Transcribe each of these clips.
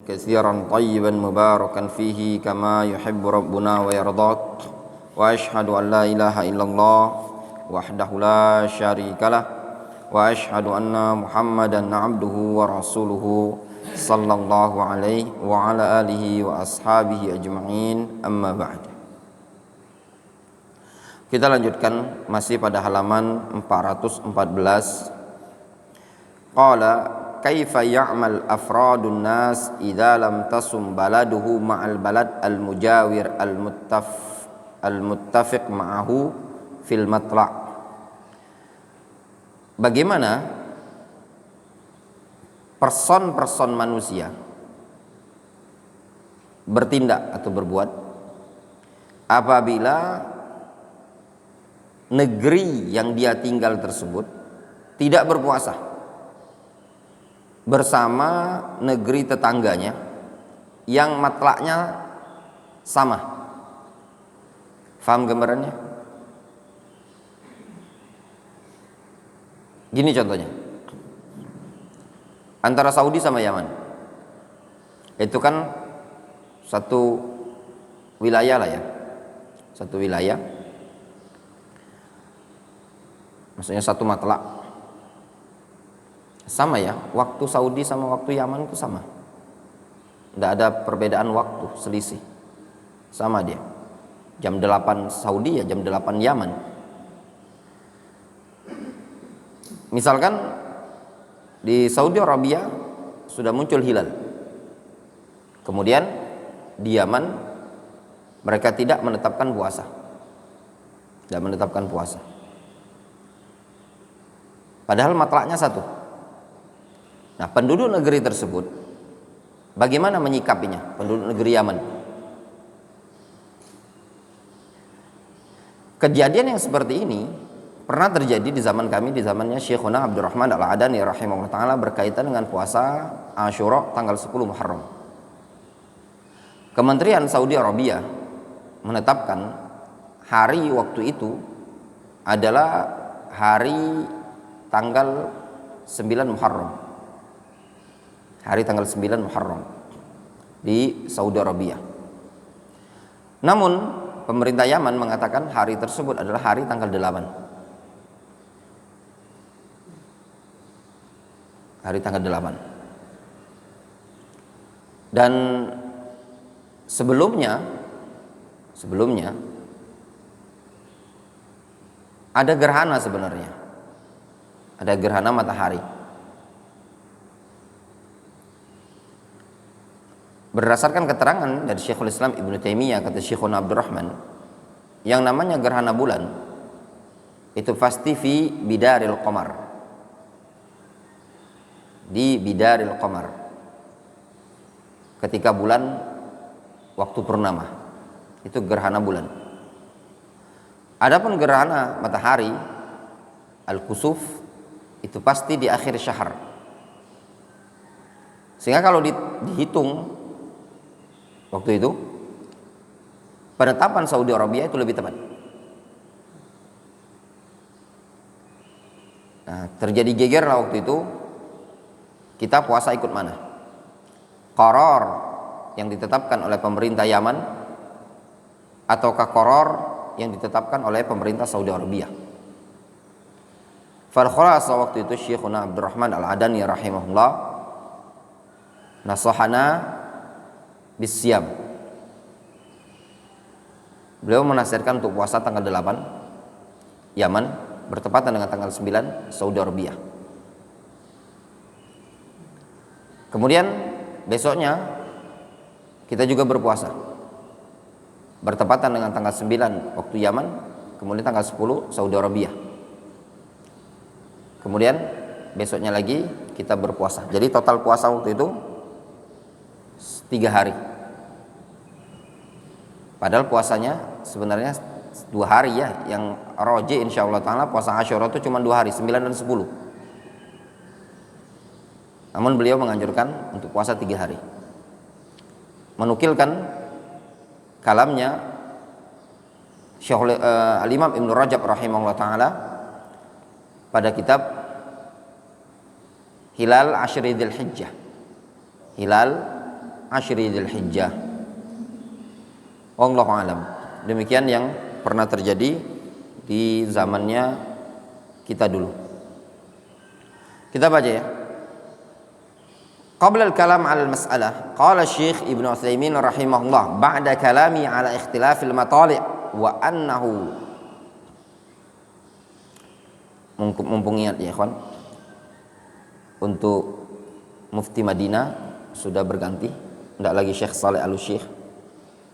كثيرا طيبا مباركا فيه كما يحب ربنا ويرضى وأشهد أن لا إله إلا الله وحده لا شريك له وأشهد أن محمدا عبده ورسوله صلى الله عليه وعلى آله وأصحابه أجمعين أما بعد. Kita lanjutkan masih pada halaman 414. Qala kaifa ya'mal afradun nas idza lam tasum baladuhu ma'al balad al-mujawir al-muttafiq ma'ahu fil matla'. Bagaimana person-person manusia bertindak atau berbuat apabila negeri yang dia tinggal tersebut tidak berpuasa bersama negeri tetangganya yang matlaknya sama. Faham gambarannya? Gini contohnya, antara Saudi sama Yaman, itu kan satu wilayah lah ya, satu wilayah, maksudnya satu matlak, sama ya, waktu Saudi sama waktu Yaman itu sama, tidak ada perbedaan waktu, selisih, sama dia, jam 8 Saudi ya jam 8 Yaman. Misalkan di Saudi Arabia sudah muncul hilal, kemudian di Yaman mereka tidak menetapkan puasa, padahal matlaknya satu. Nah, penduduk negeri tersebut bagaimana menyikapinya, penduduk negeri Yaman? Kejadian yang seperti ini pernah terjadi di zaman kami, di zamannya Syekhuna Abdurrahman Al-Adani rahimahullah ta'ala, berkaitan dengan puasa Asyura tanggal 10 Muharram. Kementerian Saudi Arabia menetapkan hari waktu itu adalah hari tanggal 9 Muharram, hari tanggal 9 Muharram di Saudi Arabia. Namun pemerintah Yaman mengatakan hari tersebut adalah hari tanggal 8, hari tanggal 8. Dan sebelumnya ada gerhana, sebenarnya ada gerhana matahari. Berdasarkan keterangan dari Syekhul Islam Ibnu Taimiyah, kata Syekhuna Abdurrahman, yang namanya gerhana bulan itu pasti fi bidaril qamar, di bidaril qamar, ketika bulan waktu purnama, itu gerhana bulan. Adapun gerhana matahari al-kusuf itu pasti di akhir syahr. Sehingga kalau dihitung waktu itu, penetapan Saudi Arabia itu lebih tepat. Nah, terjadi geger lah waktu itu, kita puasa ikut mana? Qaror yang ditetapkan oleh pemerintah Yaman ataukah qaror yang ditetapkan oleh pemerintah Saudi Arabia? Fal khulasa waktu itu Syekhuna Abdurrahman Al-Adani rahimahullah nasahana bisyam. Beliau menasihatkan untuk puasa tanggal 8 Yaman bertepatan dengan tanggal 9 Saudi Arabia. Kemudian besoknya kita juga berpuasa bertepatan dengan tanggal 9 waktu Yaman, kemudian tanggal 10 Saudi Arabia. Kemudian besoknya lagi kita berpuasa. Jadi total puasa waktu itu 3 hari. Padahal puasanya sebenarnya 2 hari ya. Yang roji insyaallah ta'ala puasa Asyura itu cuma 2 hari, 9 dan 10. Namun beliau menganjurkan untuk puasa 3 hari. Menukilkan kalamnya Al-Imam Ibn Rajab rahimahullah ta'ala pada kitab Hilal Ashri Dzulhijjah, hilal ashri Dzulhijjah. Wallahu alam. Demikian yang pernah terjadi di zamannya kita dulu. Kita baca ya. Qabla al-kalam 'ala al-mas'alah, qala Syekh Ibnu Utsaimin rahimahullah, ba'da kalami 'ala ikhtilafil matali' wa annahu, mumpung ingat ya ikhwan, untuk Mufti Madinah sudah berganti, tidak lagi Syekh Saleh Al-Syekh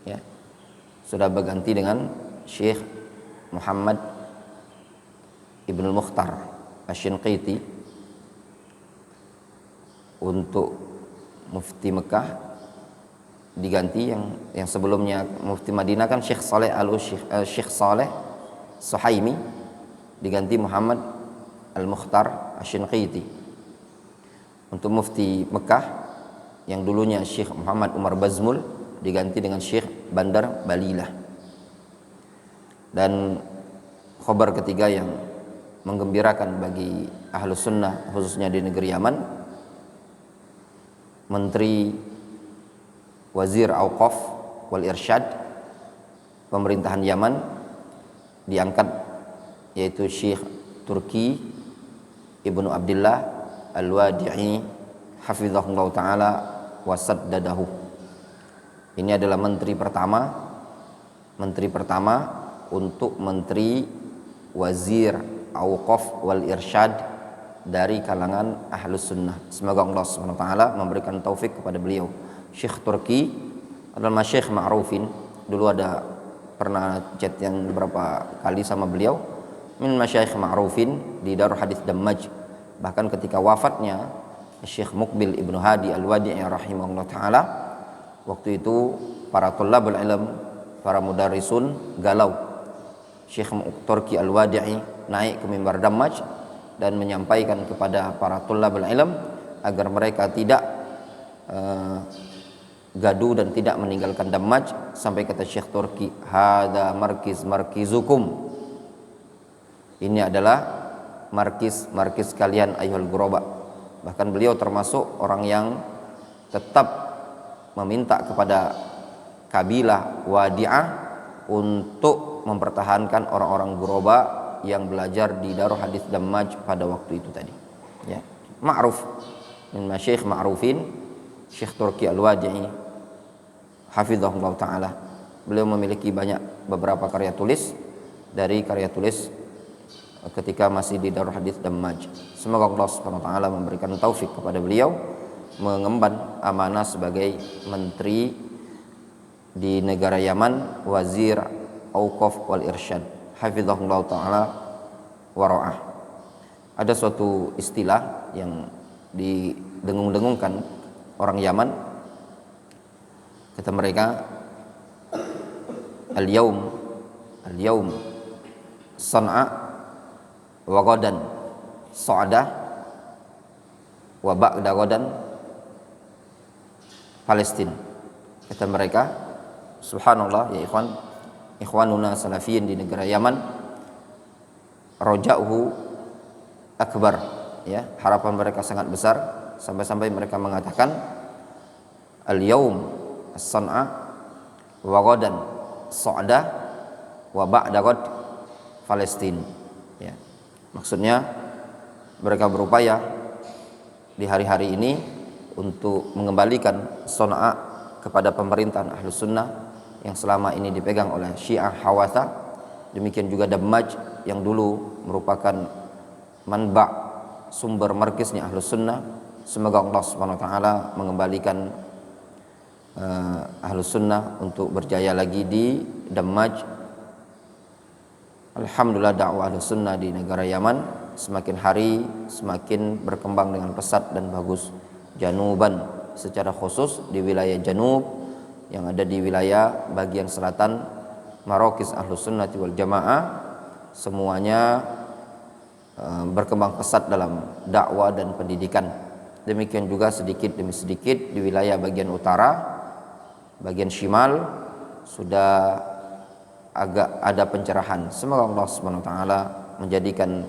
ya. Sudah berganti dengan Syekh Muhammad Ibnu Mukhtar Asy-Shinqiti. Untuk Mufti Mekah diganti yang sebelumnya Mufti Madinah kan Syekh Saleh Syekh Saleh Suhaimi, diganti Muhammad Al-Mukhtar Asy-Shinqiti. Untuk Mufti Mekah yang dulunya Syekh Muhammad Umar Bazmul diganti dengan Syekh Bandar Balilah. Dan khabar ketiga yang menggembirakan bagi Ahlus Sunnah khususnya di negeri Yaman, Menteri Wazir Auqaf wal Irsyad pemerintahan Yaman diangkat, yaitu Syekh Turki Ibnu Abdullah Al-Wadi'i hafizahullah ta'ala wa saddadahu. Ini adalah menteri pertama untuk Menteri Wazir Auqaf wal Irsyad dari kalangan Ahlus Sunnah. Semoga Allah SWT memberikan taufik kepada beliau. Syekh Turki adalah masyayikh ma'rufin. Dulu ada pernah chat yang beberapa kali sama beliau. Min masyayikh ma'rufin di Darul Hadits Dammaj. Bahkan ketika wafatnya Syekh Muqbil Ibnu Hadi Al-Wadi'i rahimahullah ta'ala, waktu itu para thalabul ilm, para mudarrisun galau. Syekh Turki Al-Wadi'i naik ke mimbar Dammaj dan menyampaikan kepada para thalabul ilm agar mereka tidak gaduh dan tidak meninggalkan Dammaj, sampai kata Syekh Turki, hada markizukum, ini adalah markis kalian ayyuhal ghuraba. Bahkan beliau termasuk orang yang tetap meminta kepada kabilah Wadi'ah untuk mempertahankan orang-orang ghuraba yang belajar di Darul Hadits Dammaj pada waktu itu tadi ya. Ma'ruf min masyayikh ma'rufin Syekh Turki Al-Wadi'i hafizahullah ta'ala. Beliau memiliki beberapa karya tulis, dari karya tulis ketika masih di Darul Hadits Dammaj. Semoga Allah Subhanahu wa taala memberikan taufik kepada beliau mengemban amanah sebagai menteri di negara Yaman, Wazir Auqaf wal Irsyad hafizahullah ta'ala wara'ah. Ada suatu istilah yang didengung-dengungkan orang Yaman, kata mereka, al-yaum san'a wa ghadan sa'dah wa ba'da ghadan Palestina. Kata mereka, subhanallah ya ikhwanuna salafiyin di negara Yaman, roja'uhu akbar ya, harapan mereka sangat besar, sampai-sampai mereka mengatakan al-yaum as-san'a wa ghadan sa'da wa ba'da ghad Palestina ya. Maksudnya mereka berupaya di hari-hari ini untuk mengembalikan Sana'a kepada pemerintahan Ahlus Sunnah yang selama ini dipegang oleh Syiah Hawatha. Demikian juga Dammaj yang dulu merupakan manba' sumber markisnya Ahlus Sunnah. Semoga Allah Subhanahu wa taala mengembalikan Ahlus Sunnah untuk berjaya lagi di Dammaj. Alhamdulillah dakwah Ahlus Sunnah di negara Yaman semakin hari semakin berkembang dengan pesat dan bagus. Januban secara khusus di wilayah Janub yang ada di wilayah bagian selatan Marokis Ahlus Sunnah wal Jamaah, semuanya berkembang pesat dalam dakwah dan pendidikan. Demikian juga sedikit demi sedikit di wilayah bagian utara, bagian Shimal sudah agak ada pencerahan. Semoga Allah Subhanahu wa taala menjadikan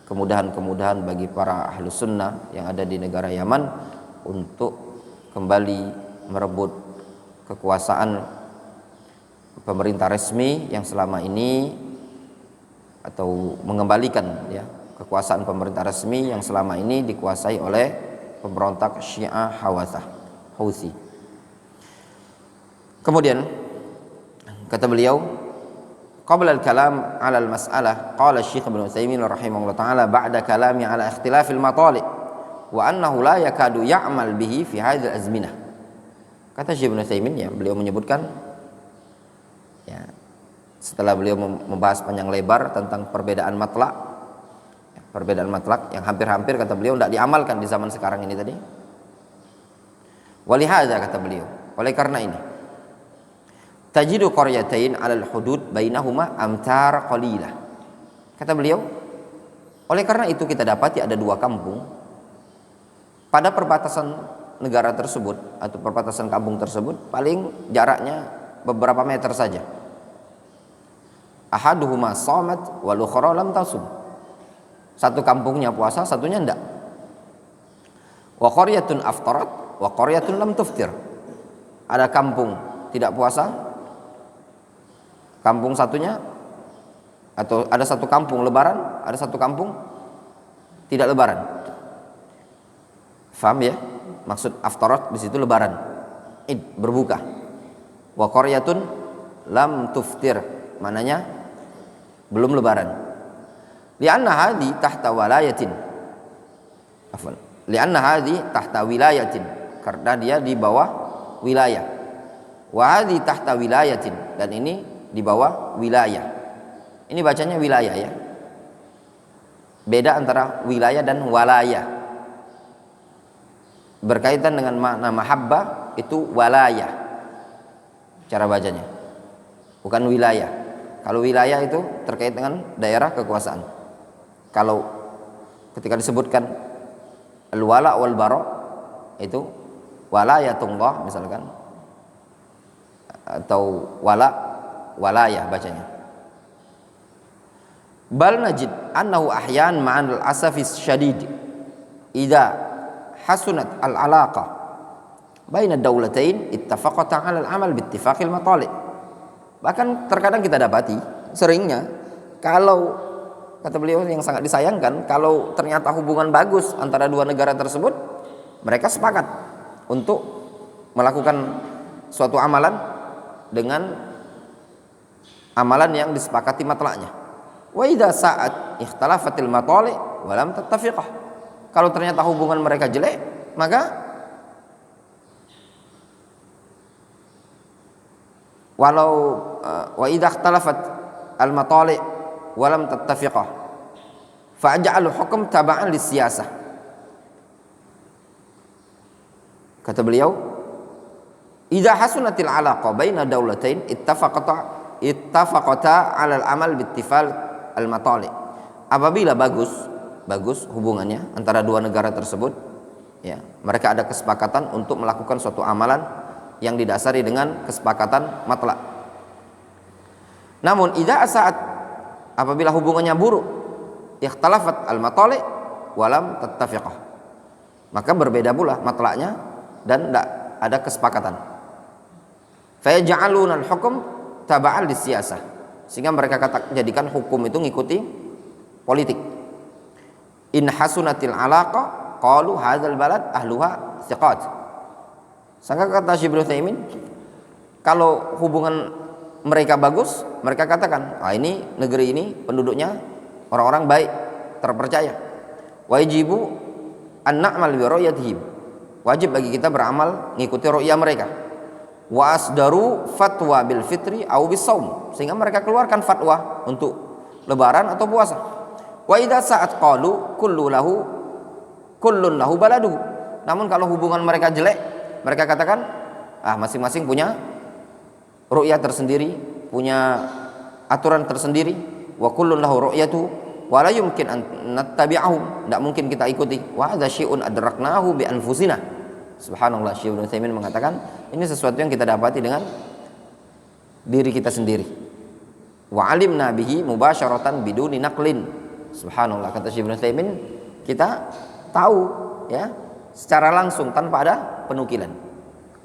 kemudahan-kemudahan bagi para Ahlus Sunnah yang ada di negara Yaman untuk kembali merebut kekuasaan pemerintah resmi yang selama ini, atau mengembalikan ya kekuasaan pemerintah resmi yang selama ini dikuasai oleh pemberontak Syiah Houthi. Kemudian kata beliau, qabla al-kalam 'ala al-mas'alah qala Syekh Ibnu Utsaimin rahimahullah taala ba'da kalami 'ala ikhtilafil matali' wa annahu la yakadu ya'mal bihi fi hadhihi al-azminah. Kata Syekh Ibnu Utsaimin, ya, beliau menyebutkan, ya, setelah beliau membahas panjang lebar tentang perbedaan matlak yang hampir-hampir kata beliau tidak diamalkan di zaman sekarang ini tadi. Walihada, kata beliau, oleh karena ini, tajidu qaryatain 'alal hudud bainahuma amtar qalilah. Kata beliau, oleh karena itu kita dapati ada dua kampung pada perbatasan negara tersebut atau perbatasan kampung tersebut, paling jaraknya beberapa meter saja. Ahaduhuma shamat wal ukhra lam tasum. Satu kampungnya puasa, satunya enggak. Wa qaryatun aftarat wa qaryatun lam tuftir. Ada kampung tidak puasa, kampung satunya, atau ada satu kampung lebaran, ada satu kampung tidak lebaran. Faham ya? Maksud aftarat di situ lebaran, Id, berbuka. Wa qaryatun lam tuftir, mananya belum lebaran. Li'anna hadhi tahta walayatin. Afwan. Li'anna hadhi tahta wilayatin, karena dia di bawah wilayah. Wa hadhi tahta wilayatin, dan ini di bawah wilayah. Ini bacanya wilayah, ya. Beda antara wilayah dan walayah. Berkaitan dengan makna mahabbah itu walayah cara bacanya, bukan wilayah. Kalau wilayah itu terkait dengan daerah kekuasaan. Kalau ketika disebutkan al-wala wal bara itu walayatullah misalkan, atau walayah bacanya. Bal najid annahu ahyan ma'an al-asafis syadid idza hasunat al-alaqa baina ad-dawlatain ittafaqata 'ala al-amal biittifaqil matali'. Bahkan terkadang kita dapati, seringnya, kalau kata beliau yang sangat disayangkan, kalau ternyata hubungan bagus antara dua negara tersebut, mereka sepakat untuk melakukan suatu amalan dengan amalan yang disepakati matlaknya. Wa idza sa'at ikhtalafatil matali' wa lam tattafiqah. Kalau ternyata hubungan mereka jelek, maka walau wa idza ikhtalafat al matali' wa lam tattafiqah fa'ja'al hukm taba'an lisiyasah. Kata beliau, idza hasunatil alaqa baina dawlatain ittafaqata 'ala al-amal biittifal al-matali'. Apabila bagus hubungannya antara dua negara tersebut, ya, mereka ada kesepakatan untuk melakukan suatu amalan yang didasari dengan kesepakatan matlak. Namun idza saat apabila hubungannya buruk, ikhtalafat al-matali' wa lam tattafiqah, maka berbeda pula matlaknya dan tidak ada kesepakatan. Fa yaj'aluna al-hukm taba'an lisiyasah, sehingga mereka jadikan hukum itu ngikuti politik. In hasunatil alaqa qalu hadzal balad ahluha thiqat. Sangka kata Syekh Ibnu Utsaimin, kalau hubungan mereka bagus, mereka katakan, ini negeri ini penduduknya orang-orang baik, terpercaya. Wajibu an na'mal bi ru'yatihim. Wajib bagi kita beramal ngikuti ru'yah mereka. Wa asdaru fatwa bil fitri au bis shaum, sehingga mereka keluarkan fatwa untuk lebaran atau puasa. Wa idza sa'at qalu kullun lahu baladuhu. Namun kalau hubungan mereka jelek, mereka katakan, masing-masing punya ru'yah tersendiri, punya aturan tersendiri. Wa kullun lahu ru'yatu wa la yumkin an nattabi'ahum, tidak mungkin kita ikuti. Wa hadza syai'un adraknahu bi anfusina. Subhanallah, Syekh Ibnu Utsaimin mengatakan, ini sesuatu yang kita dapati dengan diri kita sendiri. Wa alimna bihi mubasyaratan biduni naqlin. Subhanallah, kata Syekh Ibnu Utsaimin, kita tahu, ya, secara langsung tanpa ada penukilan.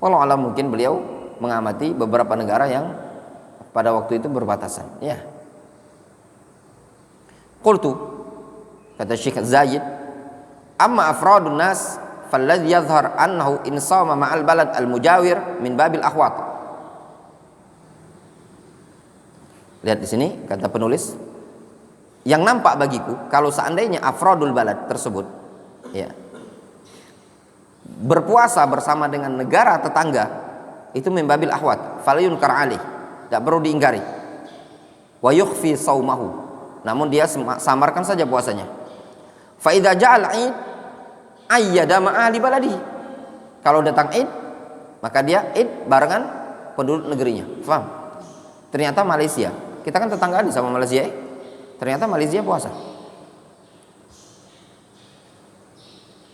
Walau alam, mungkin beliau mengamati beberapa negara yang pada waktu itu berbatasan. Ya. Qultu, kata Syekh Zaid, amma afradun nas falladhi yadhhar annahu insama ma'al balad al-mujawir min babil akhwat. Lihat di sini kata penulis, yang nampak bagiku kalau seandainya afradul balad tersebut ya berpuasa bersama dengan negara tetangga itu min babil akhwat, falayun kar'alih, tidak perlu diingkari. Wa yukhfi saumahu, namun dia samarkan saja puasanya. Fa idza ja'al 'id ayyada ma'ali baladi, kalau datang Id maka dia Id barengan penduduk negerinya. Paham? Ternyata Malaysia, kita kan tetanggaan sama Malaysia, ternyata Malaysia puasa.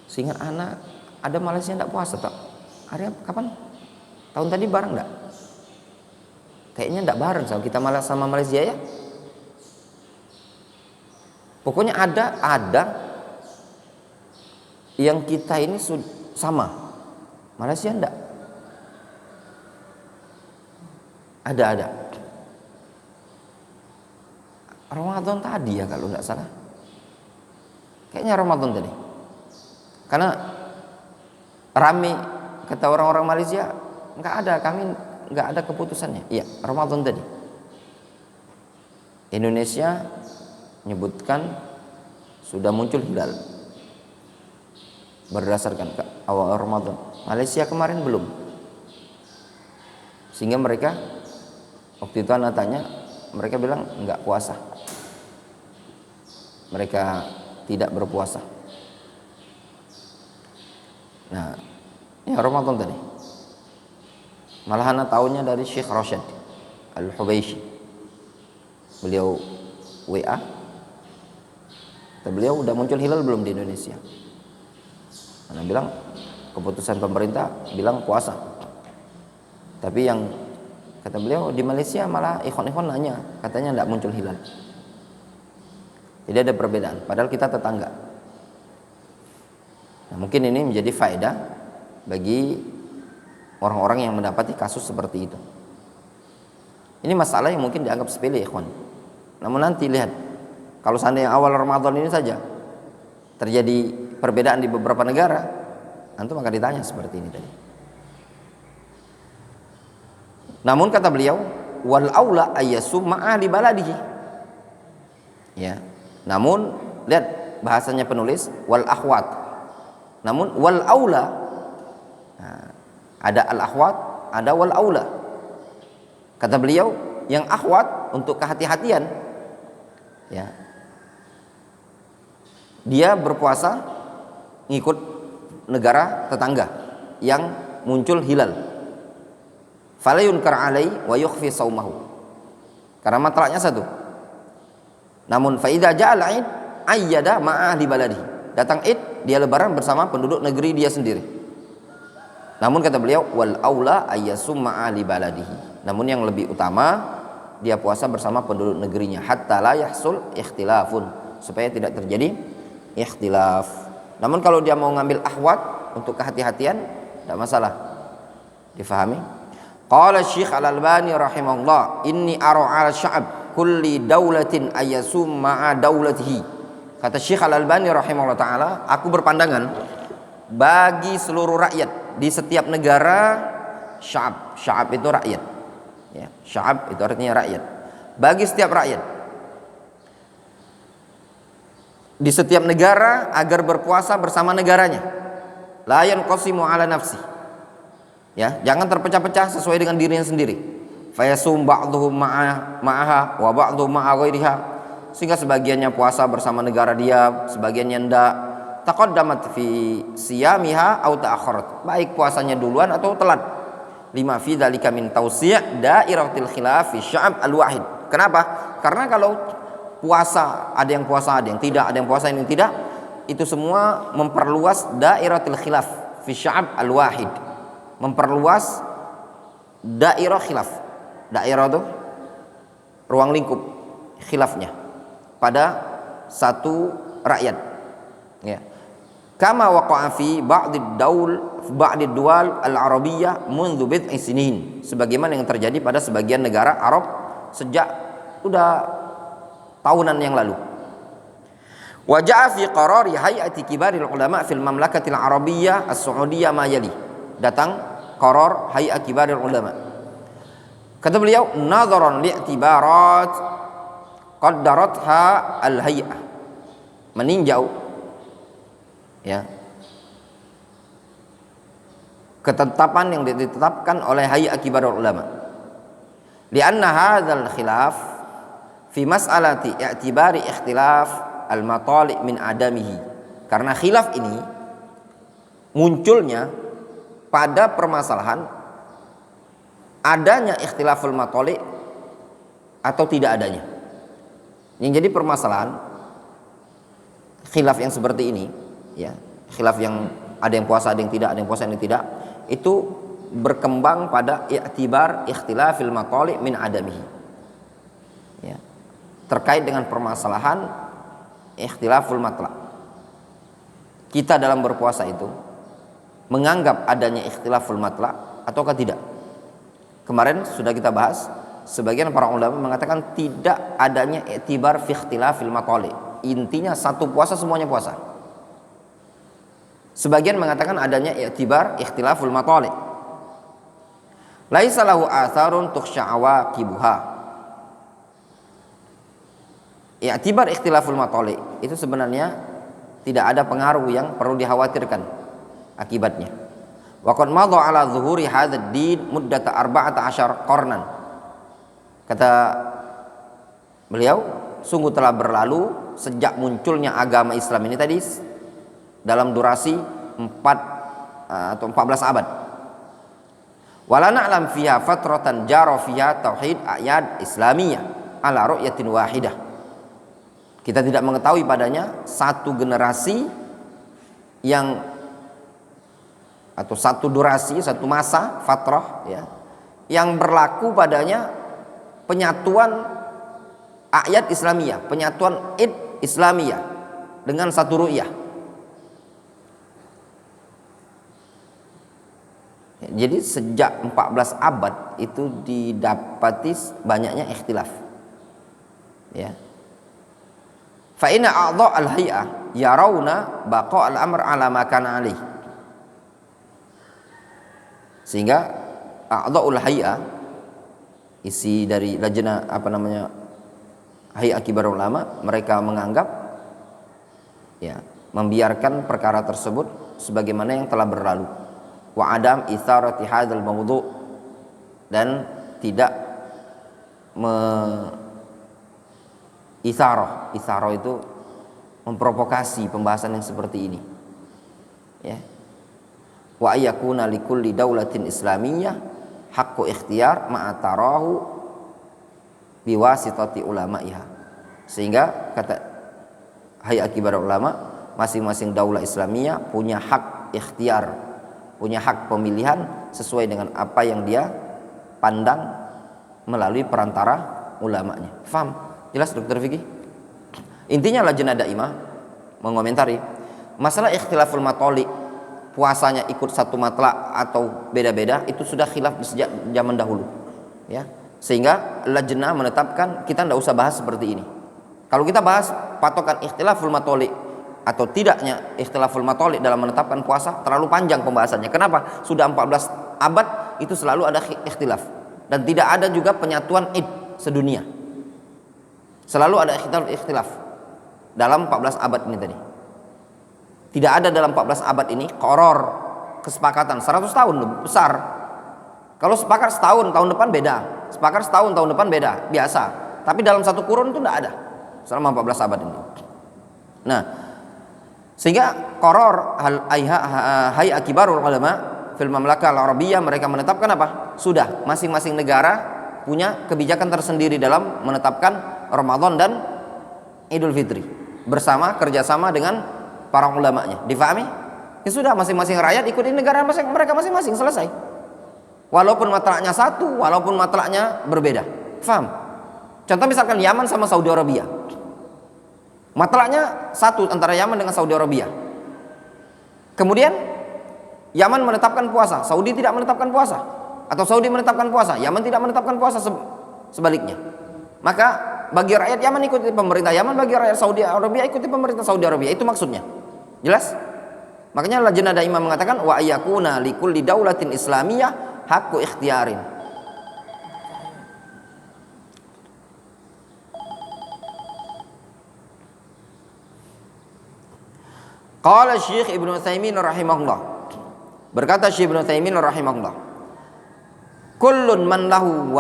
Sehingga anak ada Malaysia tidak puasa tak? Hari kapan? Tahun tadi bareng enggak? Kayaknya enggak bareng sama kita malah sama Malaysia ya. Pokoknya ada yang kita ini sama, Malaysia enggak. Ada. Ramadan tadi ya kalau enggak salah. Kayaknya Ramadan tadi. Karena rame kata orang-orang Malaysia, enggak ada, kami enggak ada keputusannya. Iya, Ramadan tadi. Indonesia menyebutkan sudah muncul hilal berdasarkan awal Ramadan. Malaysia kemarin belum. Sehingga mereka waktu itu anak tanya, mereka bilang enggak puasa. Mereka tidak berpuasa. Nah, ya Ramadan tadi. Malah anak tahunya dari Syekh Rashid Al-Hubaishi. Beliau WA. Kata beliau udah muncul hilal belum di Indonesia? Anak bilang keputusan pemerintah bilang puasa. Tapi yang kata beliau di Malaysia malah ikhwan-ikhwan nanya, katanya enggak muncul hilal. Jadi ada perbedaan, padahal kita tetangga. Nah, mungkin ini menjadi faedah bagi orang-orang yang mendapati kasus seperti itu. Ini masalah yang mungkin dianggap sepele, ikhwan. Namun nanti lihat, kalau seandainya awal Ramadan ini saja terjadi perbedaan di beberapa negara, antum akan ditanya seperti ini tadi. Namun kata beliau, wal aula ayyasum ma'ali baladihi. Ya. Namun lihat bahasanya penulis, wal akhwat. Namun wal aula, nah, ada al akhwat, ada wal aula. Kata beliau, yang akhwat untuk kehati-hatian, ya, dia berpuasa ngikut negara tetangga yang muncul hilal. Falayun kar'alai wa yukhfi saumahu, karena matlaknya satu. Namun fa idza ja'al 'id ayyada ma'a ahli baladi, datang Id dia lebaran bersama penduduk negeri dia sendiri. Namun kata beliau wal aula ayyasum ma'a ahli baladihi, namun yang lebih utama dia puasa bersama penduduk negerinya, hatta la yahsul ikhtilafun, supaya tidak terjadi ikhtilaf. Namun kalau dia mau ngambil ahwat untuk kehati-hatian, tidak masalah, difahami. Qala Syekh Al-Albani rahimahullah, inni ara 'ala sya'ab kulli daulatin ayyasum ma'a daulatihi. Kata Syekh Al-Albani rahimahullah taala, aku berpandangan bagi seluruh rakyat di setiap negara, sya'ab itu rakyat. Ya, sya'ab itu artinya rakyat. Bagi setiap rakyat di setiap negara agar berpuasa bersama negaranya. La yanqasimu 'ala nafsi. Ya, jangan terpecah-pecah sesuai dengan dirinya sendiri. Fayasum ba'dhum ma'aha wa ba'dhum ma'a ghairiha, sehingga sebagiannya puasa bersama negara dia, sebagiannya enggak. Taqaddamat fi siyamiha aw ta'akhkharat, baik puasanya duluan atau telat. Lima fi dzalika min tawsi' dairatil khilaf fi sya'ab al-wahid. Kenapa? Karena kalau puasa ada yang puasa, ada yang tidak, ada yang puasa yang tidak, itu semua memperluas dairatil khilaf fi sya'ab al-wahid, memperluas dairah khilaf. Dairah itu ruang lingkup khilafnya pada satu rakyat. Ya. kama waqa'a fi ba'did duwal al-arabiyyah منذ bid'i sinin, sebagaimana yang terjadi pada sebagian negara Arab sejak udah tahunan yang lalu. Wa ja'a fi qarari hay'ati kibaril ulama fil mamlakatil arabiyyah as-saudiyah ma yali, datang qarar hay'at kibaril ulama. Kata beliau, nadharan li'tibarat qaddaratha al-hay'ah, meninjau ya ketetapan yang ditetapkan oleh hay'at kibarul ulama. Lianna hadzal khilaf fi mas'alati i'tibari ikhtilaf al-matali' min adamihi, karena khilaf ini munculnya pada permasalahan adanya ikhtilaful matali' atau tidak adanya. Yang jadi permasalahan khilaf yang seperti ini ya, khilaf yang ada yang puasa, ada yang tidak, ada yang puasa, ada yang tidak, itu berkembang pada i'tibar ikhtilafil matali' min adamihi ya, terkait dengan permasalahan ikhtilaful matla'. Kita dalam berpuasa itu menganggap adanya ikhtilaful matla' ataukah tidak. Kemarin sudah kita bahas, sebagian para ulama mengatakan tidak adanya i'tibar fi ikhtilafil matali', intinya satu puasa semuanya puasa. Sebagian mengatakan adanya i'tibar ikhtilaful matali', laisa lahu atharun tukhsha awaqibuha. I'tibar ikhtilaful matali' itu sebenarnya tidak ada pengaruh yang perlu dikhawatirkan akibatnya. Wa qad madha ala zuhuri hadzal din muddata 14 qarnan. Kata beliau, sungguh telah berlalu sejak munculnya agama Islam ini tadi dalam durasi 14 abad. Wala na'lam fiha fatratan jara fiha tauhid ayat islamiyah ala ru'yatin wahidah. Kita tidak mengetahui padanya satu generasi yang atau satu durasi, satu masa fatrah ya, yang berlaku padanya penyatuan ayat Islamiyah, penyatuan id Islamiyah dengan satu ru'yah. Jadi sejak 14 abad itu didapati banyaknya ikhtilaf ya. Fa inna a'dha al-hay'ah yarawna baqa al-amr ala ma kana alih, sehingga a'dha'ul hay'ah, isi dari lajnah hay'ah kibar ulama, mereka menganggap ya membiarkan perkara tersebut sebagaimana yang telah berlalu, wa adam itharati hadzal mawdu', dan tidak itharah itu memprovokasi pembahasan yang seperti ini ya. Wa ayyakuna likulli daulatin islamiyah haqqu ikhtiyar ma'atarahu biwasitati ulama'iha, sehingga kata hay'at kibar ulama, masing-masing daulah Islamiyah punya hak ikhtiar, punya hak pemilihan sesuai dengan apa yang dia pandang melalui perantara ulamanya. Faham? Jelas Dr. Fikih? Intinya lajnah daimah mengomentari masalah ikhtilaful matali', puasanya ikut satu matla atau beda-beda, itu sudah khilaf sejak zaman dahulu ya, sehingga lajnah menetapkan kita tidak usah bahas seperti ini. Kalau kita bahas patokan ikhtilaful matali' atau tidaknya ikhtilaful matali' dalam menetapkan puasa, terlalu panjang pembahasannya. Kenapa? Sudah 14 abad itu selalu ada ikhtilaf, dan tidak ada juga penyatuan id sedunia, selalu ada ikhtilaf dalam 14 abad ini tadi. Tidak ada dalam 14 abad ini qaror kesepakatan 100 tahun besar. Kalau sepakat setahun, tahun depan beda. Sepakat setahun, tahun depan beda, biasa. Tapi dalam satu kurun itu tidak ada selama 14 abad ini. Nah, sehingga qaror hay'ah kibarul ulama fil mamlakah al-arabiyyah, mereka menetapkan apa? Sudah masing-masing negara punya kebijakan tersendiri dalam menetapkan Ramadan dan Idul Fitri, bersama kerjasama dengan para ulamanya. Difahami? Ya sudah, masing-masing rakyat ikuti negara mereka masing-masing, selesai. Walaupun matlaknya satu, walaupun matlaknya berbeda. Faham? Contoh misalkan Yaman sama Saudi Arabia, matlaknya satu antara Yaman dengan Saudi Arabia. Kemudian Yaman menetapkan puasa, Saudi tidak menetapkan puasa, atau Saudi menetapkan puasa, Yaman tidak menetapkan puasa, sebaliknya. Maka bagi rakyat Yaman ikuti pemerintah Yaman, bagi rakyat Saudi Arabia ikuti pemerintah Saudi Arabia. Itu maksudnya. Jelas? Makanya Lajnah Daimah mengatakan wa ayyakuna likulli daulatin islamiyah haqqu ikhtiyarin. Qala Syekh Ibnu Utsaimin rahimahullah. Berkata Syekh Ibnu Utsaimin rahimahullah, kullun man lahu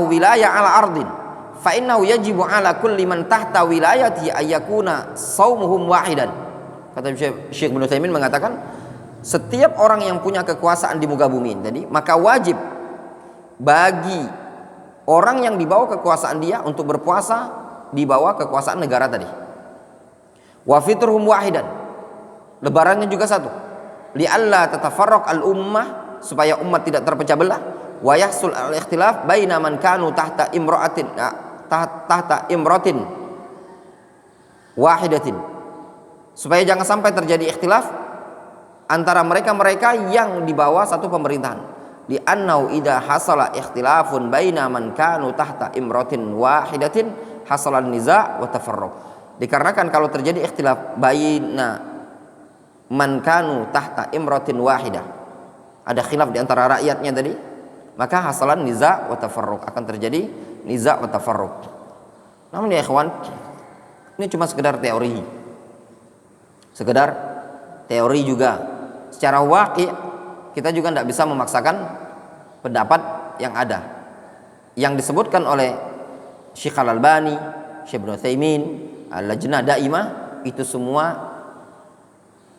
wilayah ala ardin fa innahu yajibu ala kulli man tahta wilayati ayyakuna shaumuhum wahidan. Kata Syekh Ibnu Utsaimin mengatakan, setiap orang yang punya kekuasaan di muka bumi tadi, maka wajib bagi orang yang dibawa kekuasaan dia untuk berpuasa di bawah kekuasaan negara tadi. Wa fitruhum wahidan, lebarannya juga satu, li'alla tatafarraq al-ummah, supaya umat tidak terpecah belah, wa yahsul al-ikhtilaf baina man kanu tahta imratin wahidatin, supaya jangan sampai terjadi ikhtilaf antara mereka-mereka yang di bawah satu pemerintahan. Li annau idza hasala ikhtilafun baina man kanu tahta imratin wahidatin hasalan niza' wa tafarruq. Dikarenakan kalau terjadi ikhtilaf baina man kanu tahta imratin wahidah, ada khilaf di antara rakyatnya tadi, maka hasalan niza' wa tafarruq, akan terjadi niza' wa tafarruq. Namun ya ikhwan, ini cuma sekedar teori. Sekedar teori juga. Secara waqi' kita juga tidak bisa memaksakan pendapat yang ada. Yang disebutkan oleh Syekh Al-Albani, Syekh Ibnu Utsaimin, Lajnah Daimah, itu semua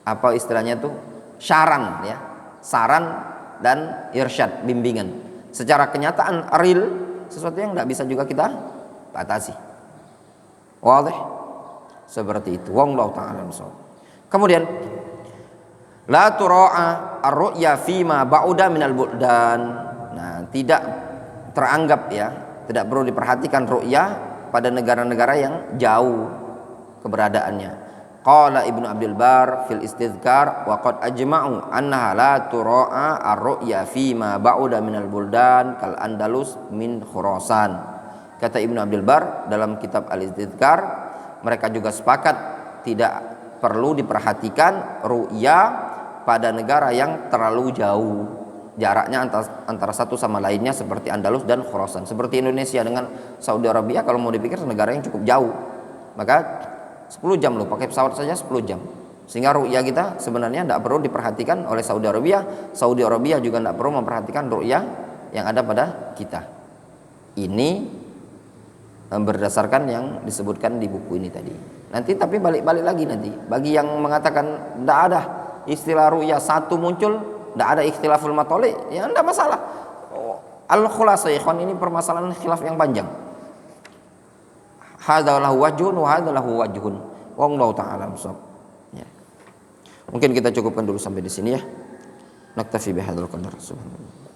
apa istilahnya tuh, saran ya, saran dan irsyad, bimbingan. Secara kenyataan real, sesuatu yang tidak bisa juga kita batasi. Wadih? Seperti itu. Wallahu ta'ala a'lam. Kemudian la tura'a ar-ru'ya fima ba'uda minal buldan. Nah, tidak teranggap ya, tidak perlu diperhatikan ru'ya pada negara-negara yang jauh keberadaannya. Qala Ibnu Abdul Bar fil Istidhkar wa qad ajma'u annaha la tura'a ar-ru'ya fi ma ba'uda minal buldan kal Andalus min Khurasan. Kata Ibnu Abdul Bar dalam kitab Al-Istidhkar, mereka juga sepakat tidak perlu diperhatikan ru'ya pada negara yang terlalu jauh jaraknya antara satu sama lainnya, seperti Andalus dan Khurasan. Seperti Indonesia dengan Saudi Arabia, kalau mau dipikir negara yang cukup jauh, maka 10 jam loh, pakai pesawat saja 10 jam. Sehingga ru'ya kita sebenarnya tidak perlu diperhatikan oleh Saudi Arabia. Saudi Arabia juga tidak perlu memperhatikan ru'ya yang ada pada kita. Ini berdasarkan yang disebutkan di buku ini tadi. Nanti tapi balik-balik lagi nanti, bagi yang mengatakan tidak ada istilah ru'ya satu muncul, tidak ada ikhtilaful matoli, ya tidak masalah. Al-khulasa ikhwan, ini permasalahan khilaf yang panjang. Hadza lahu wajhun wa hadza lahu wajhun. Wallahu ta'ala a'lam. Ya. Mungkin kita cukupkan dulu sampai di sini ya. Naktafi bihadzal qadar. Subhanallah.